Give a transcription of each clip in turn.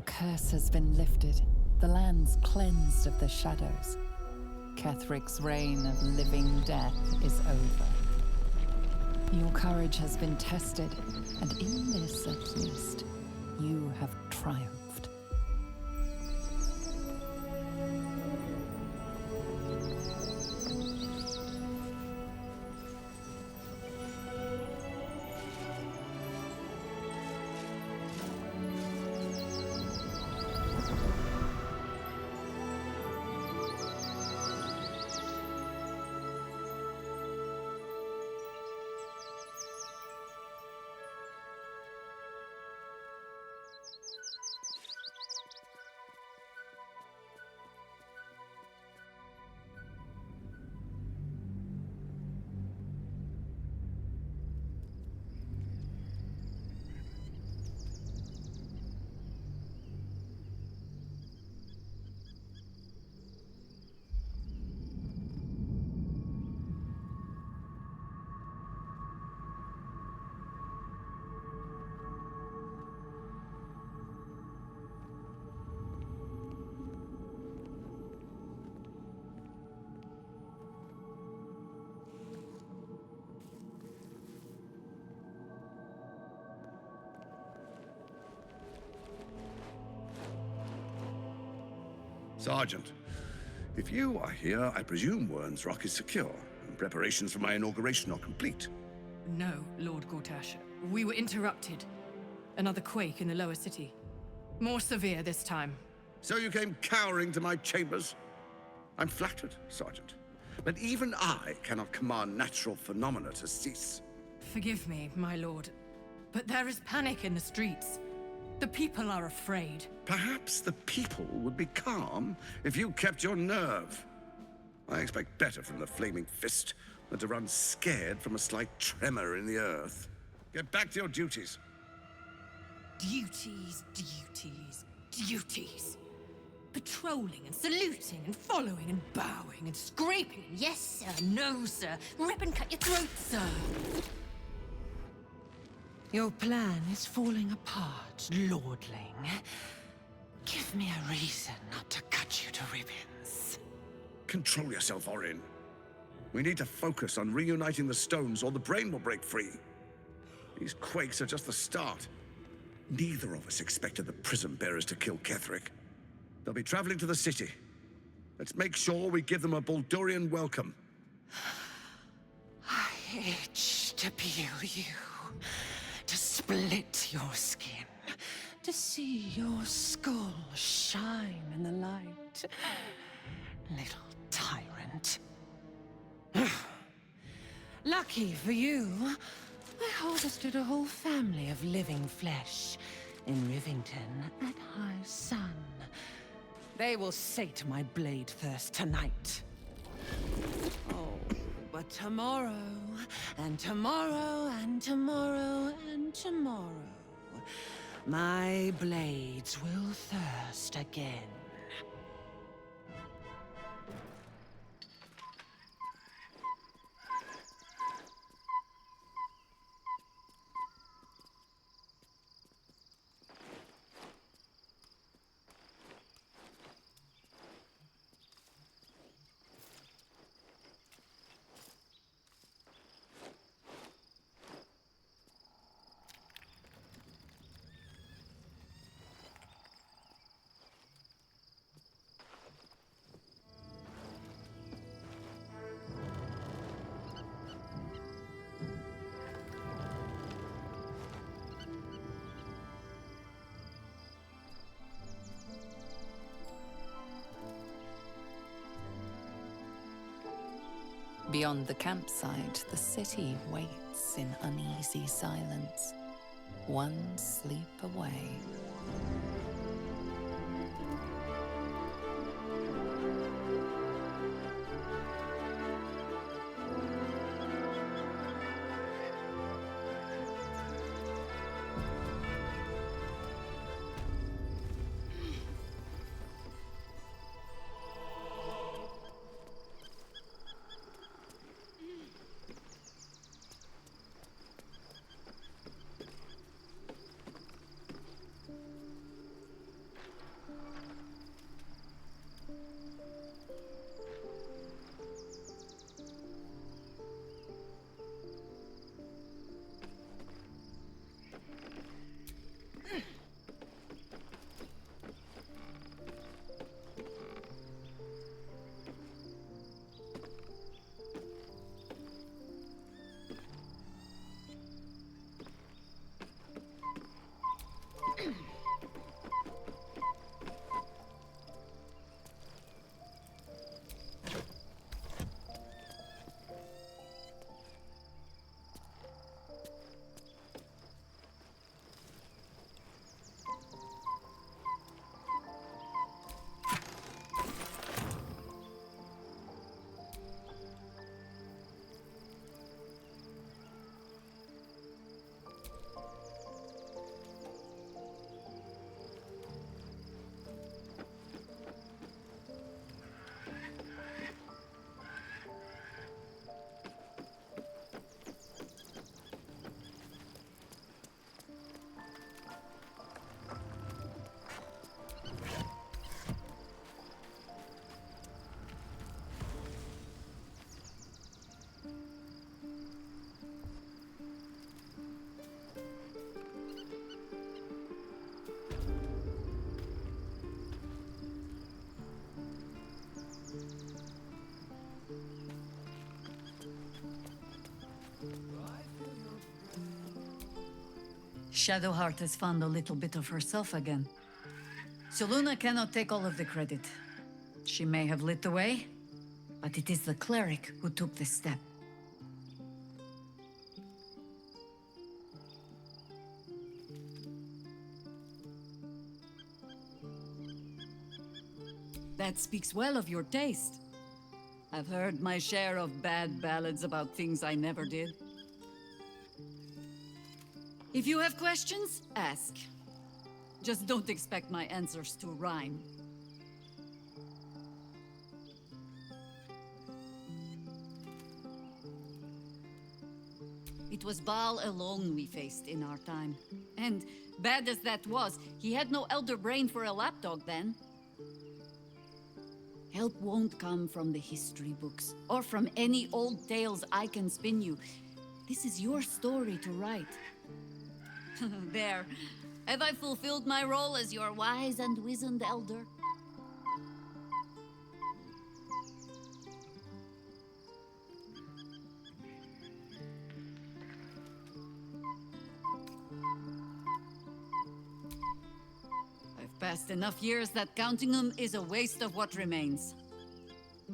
The curse has been lifted, the lands cleansed of the shadows. Kethric's reign of living death is over. Your courage has been tested, and in this at least, you have triumphed. Sergeant, if you are here, I presume Wern's Rock is secure, and preparations for my inauguration are complete. No, Lord Gortash. We were interrupted. Another quake in the lower city. More severe this time. So you came cowering to my chambers? I'm flattered, Sergeant. But even I cannot command natural phenomena to cease. Forgive me, my lord, but there is panic in the streets. The people are afraid. Perhaps the people would be calm if you kept your nerve. I expect better from the Flaming Fist than to run scared from a slight tremor in the earth. Get back to your duties. Duties, duties, duties. Patrolling and saluting and following and bowing and scraping. Yes, sir. No, sir. Rip and cut your throat, sir. Your plan is falling apart, lordling. Give me a reason not to cut you to ribbons. Control yourself, Orin. We need to focus on reuniting the stones or the brain will break free. These quakes are just the start. Neither of us expected the Prism Bearers to kill Ketheric. They'll be traveling to the city. Let's make sure we give them a Baldurian welcome. I itch to peel you, to split your skin, to see your skull shine in the light. Little tyrant. Lucky for you, I harvested a whole family of living flesh in Rivington at high sun. They will sate my blade thirst tonight. Oh, but tomorrow, and tomorrow, and tomorrow, and tomorrow, my blades will thirst again. Beyond the campsite, the city waits in uneasy silence, one sleep away. Shadowheart has found a little bit of herself again. Soluna cannot take all of the credit. She may have lit the way, but it is the cleric who took this step. That speaks well of your taste. I've heard my share of bad ballads about things I never did. If you have questions, ask. Just don't expect my answers to rhyme. It was Baal alone we faced in our time. And bad as that was, he had no elder brain for a lapdog then. Help won't come from the history books, or from any old tales I can spin you. This is your story to write. There. Have I fulfilled my role as your wise and wizened elder? I've passed enough years that counting them is a waste of what remains.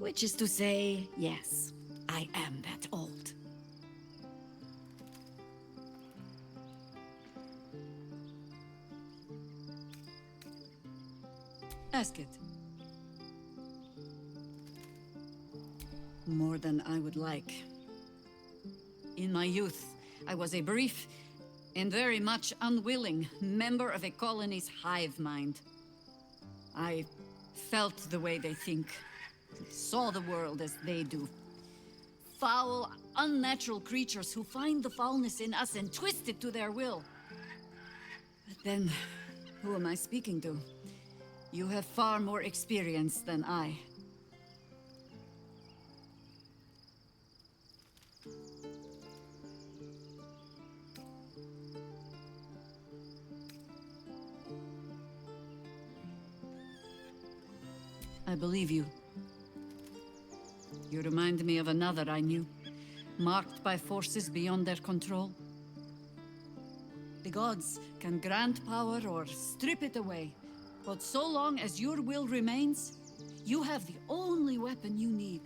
Which is to say, yes, I am that old. Ask it. More than I would like. In my youth, I was a brief and very much unwilling member of a colony's hive mind. I felt the way they think, saw the world as they do. Foul, unnatural creatures who find the foulness in us and twist it to their will. But then, who am I speaking to? You have far more experience than I. I believe you. You remind me of another I knew, marked by forces beyond their control. The gods can grant power or strip it away. But so long as your will remains, you have the only weapon you need.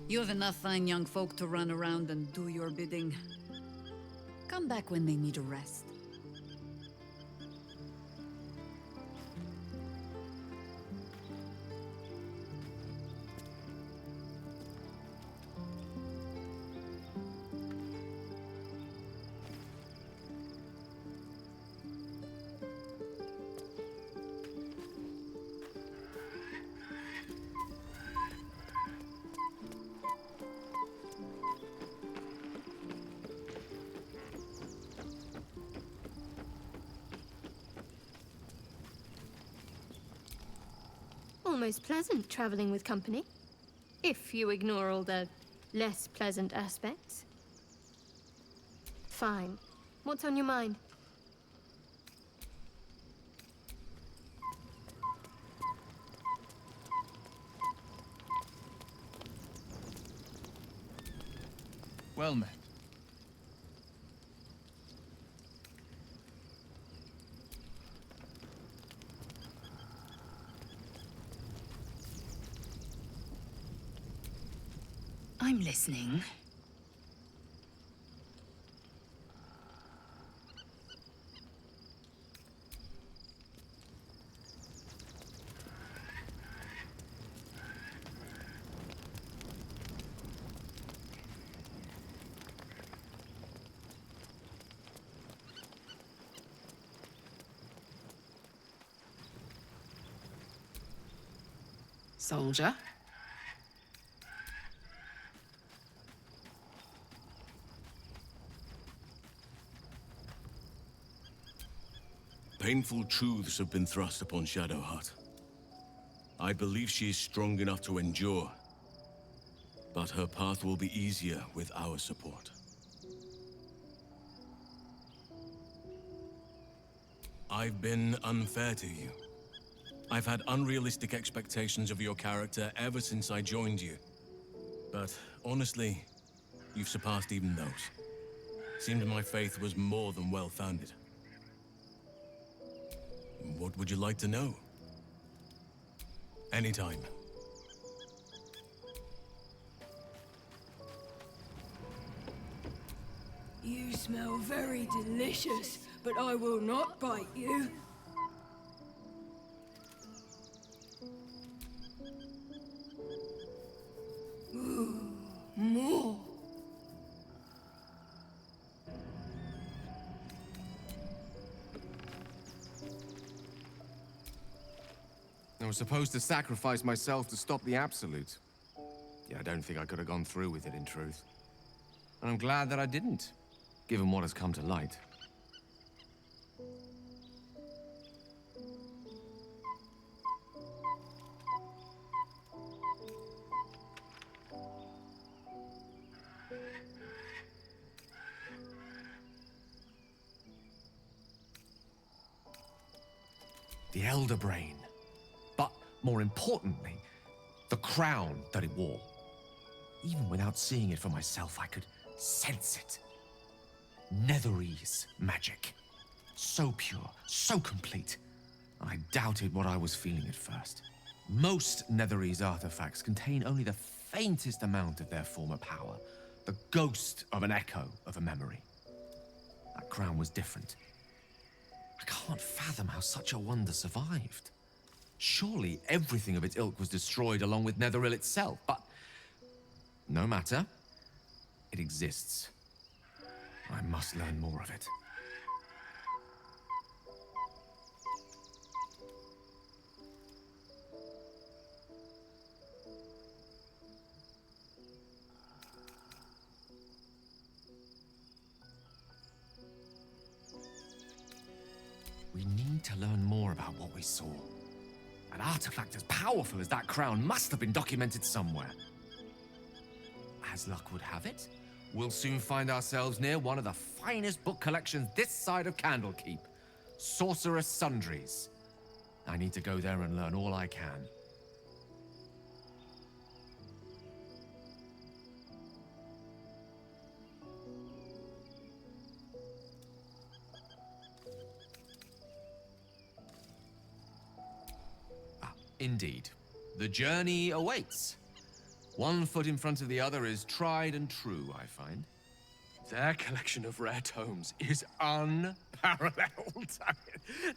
You have enough fine young folk to run around and do your bidding. Come back when they need a rest. Almost pleasant traveling with company, if you ignore all the less pleasant aspects. Fine. What's on your mind? Well met. I'm listening. Soldier? Painful truths have been thrust upon Shadowheart. I believe she is strong enough to endure, but her path will be easier with our support. I've been unfair to you. I've had unrealistic expectations of your character ever since I joined you. But honestly, you've surpassed even those. Seemed my faith was more than well-founded. What would you like to know? Anytime. You smell very delicious, but I will not bite you. Ooh, more. I was supposed to sacrifice myself to stop the Absolute. Yeah, I don't think I could have gone through with it, in truth. And I'm glad that I didn't, given what has come to light. The Elder Brain. But more importantly, the crown that it wore. Even without seeing it for myself, I could sense it. Netherese magic. So pure, so complete. I doubted what I was feeling at first. Most Netherese artifacts contain only the faintest amount of their former power. The ghost of an echo of a memory. That crown was different. I can't fathom how such a wonder survived. Surely everything of its ilk was destroyed along with Netheril itself, but no matter. It exists. I must learn more of it. We need to learn more about what we saw. An artifact as powerful as that crown must have been documented somewhere. As luck would have it, we'll soon find ourselves near one of the finest book collections this side of Candlekeep. Sorcerous Sundries. I need to go there and learn all I can. Indeed. The journey awaits. One foot in front of the other is tried and true, I find. Their collection of rare tomes is unparalleled.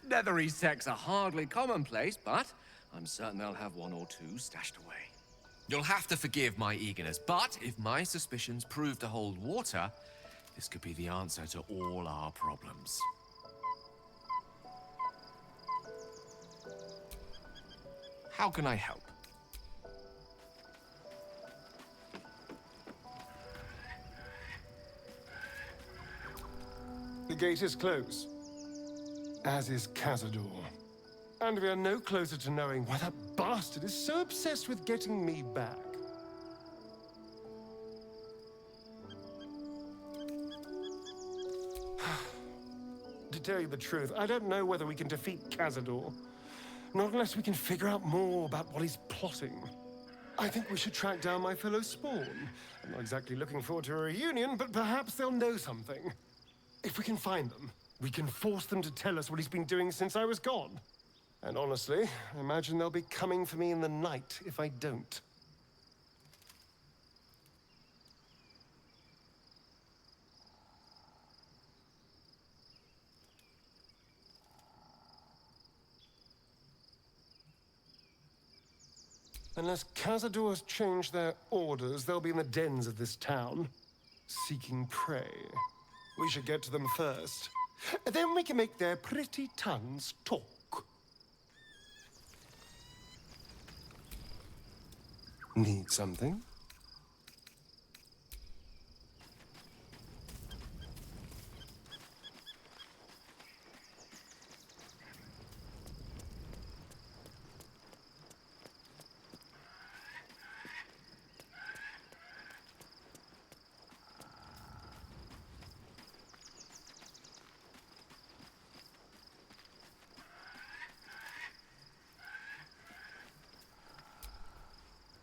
Netherese texts are hardly commonplace, but I'm certain they'll have one or two stashed away. You'll have to forgive my eagerness, but if my suspicions prove to hold water, this could be the answer to all our problems. How can I help? The gate is closed, as is Cazador. And we are no closer to knowing why that bastard is so obsessed with getting me back. To tell you the truth, I don't know whether we can defeat Cazador. Not unless we can figure out more about what he's plotting. I think we should track down my fellow Spawn. I'm not exactly looking forward to a reunion, but perhaps they'll know something. If we can find them, we can force them to tell us what he's been doing since I was gone. And honestly, I imagine they'll be coming for me in the night if I don't. Unless Cazador has changed their orders, they'll be in the dens of this town, seeking prey. We should get to them first. Then we can make their pretty tongues talk. Need something?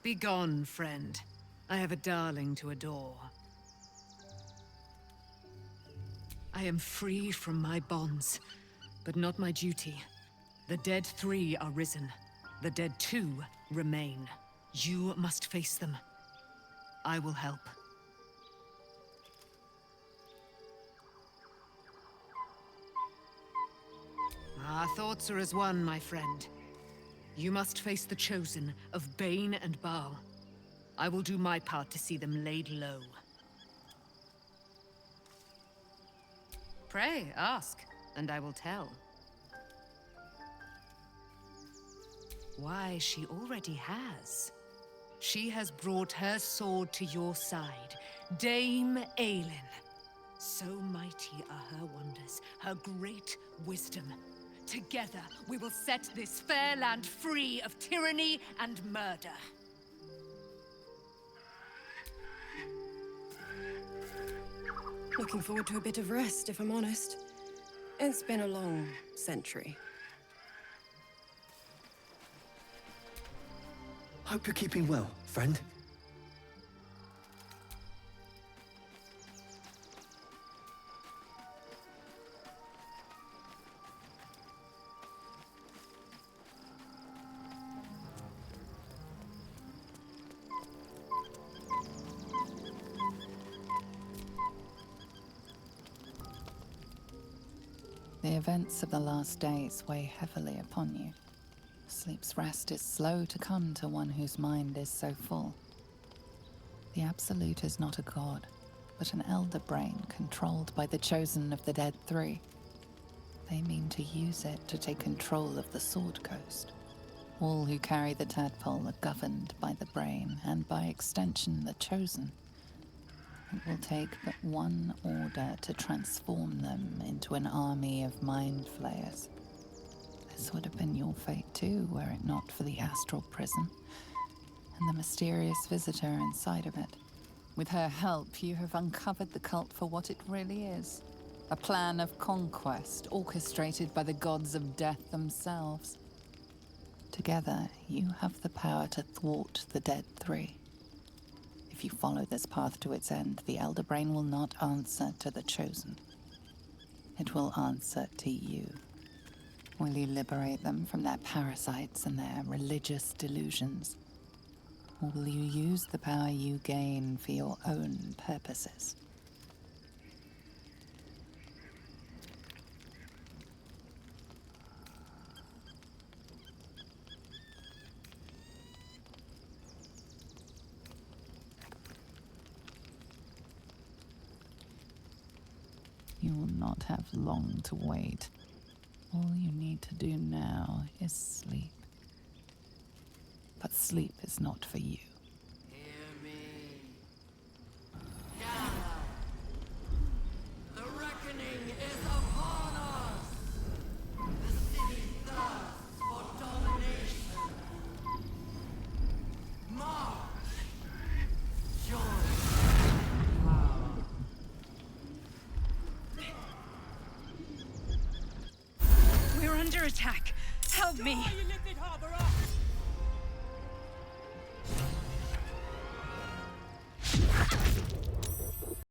Begone, friend. I have a darling to adore. I am free from my bonds, but not my duty. The dead 3 are risen. The dead 2 remain. You must face them. I will help. Our thoughts are as one, my friend. You must face the Chosen of Bane and Baal. I will do my part to see them laid low. Pray, ask, and I will tell. Why, she already has. She has brought her sword to your side, Dame Aelin. So mighty are her wonders, her great wisdom. Together, we will set this fair land free of tyranny and murder. Looking forward to a bit of rest, if I'm honest. It's been a long century. Hope you're keeping well, friend. The events of the last days weigh heavily upon you. Sleep's rest is slow to come to one whose mind is so full. The Absolute is not a god, but an elder brain controlled by the Chosen of the Dead 3. They mean to use it to take control of the Sword Coast. All who carry the tadpole are governed by the brain, and by extension the Chosen. It will take but one order to transform them into an army of mind flayers. This would have been your fate too, were it not for the astral prison and the mysterious visitor inside of it. With her help, you have uncovered the cult for what it really is. A plan of conquest orchestrated by the gods of death themselves. Together, you have the power to thwart the Dead 3. If you follow this path to its end, the Elder Brain will not answer to the Chosen. It will answer to you. Will you liberate them from their parasites and their religious delusions? Or will you use the power you gain for your own purposes? You will not have long to wait. All you need to do now is sleep. But sleep is not for you. Hear me. Gather. The reckoning is upon us. The city thirsts for domination. March. Join. We're under attack. Help me. You lifted harbor up.